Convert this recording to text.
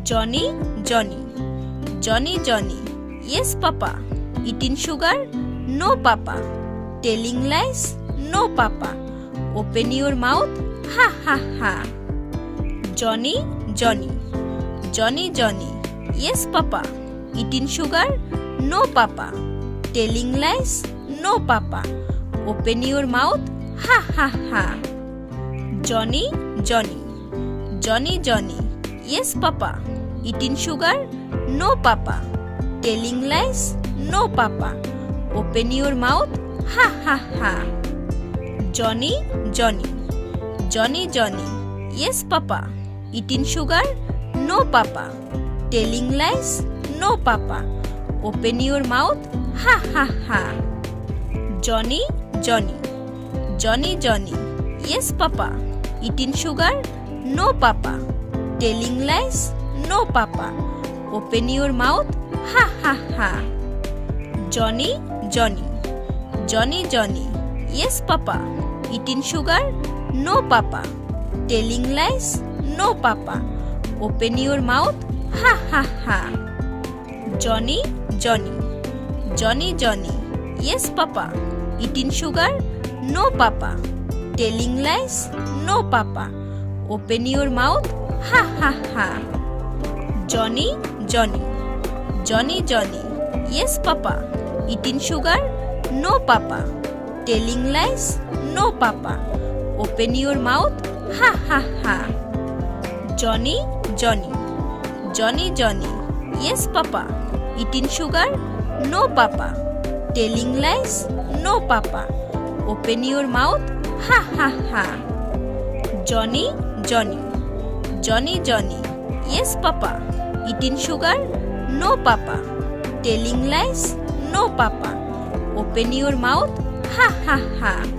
Johnny, Johnny. Johnny, Johnny. Yes, Papa. Eating sugar? No, Papa. Telling lies? No, Papa. Open your mouth? Ha, ha, ha. Johnny, Johnny. Johnny, Johnny. Yes, Papa. Eating sugar? No, Papa. Telling lies? No, Papa. Open your mouth? Ha, ha, ha. Johnny, Johnny. Johnny, Johnny. Yes, Papa. Eating sugar? No, Papa. Telling lies? No, Papa. Open your mouth? Ha, ha, ha. Johnny, Johnny. Johnny, Johnny. Yes, Papa. Eating sugar? No, Papa. Telling lies? No, Papa. Open your mouth? Ha, ha, ha. Johnny, Johnny. Johnny, Johnny. Yes, Papa. Eating sugar? No, Papa. Telling lies? No, Papa. Open your mouth? Ha, ha, ha. Johnny, Johnny. Johnny, Johnny. Yes, Papa. Eating sugar? No, Papa. Telling lies? No, Papa. Open your mouth? Ha, ha, ha. Johnny, Johnny. Johnny, Johnny. Yes, Papa. Eating sugar? No, Papa. Telling lies? No, Papa. Open your mouth? Ha, ha, ha. Johnny, Johnny. Johnny, Johnny. Yes, Papa. Eating sugar? No, Papa. Telling lies? No, Papa. Open your mouth? Ha, ha, ha. Johnny, Johnny. Johnny, Johnny. Yes, Papa. Eating sugar? No, Papa. Telling lies? No, Papa. Open your mouth? Ha, ha, ha. Johnny, Johnny. Johnny, Johnny. Yes, Papa. Eating sugar? No, Papa. Telling lies? No, Papa. Open your mouth? Ha, ha, ha.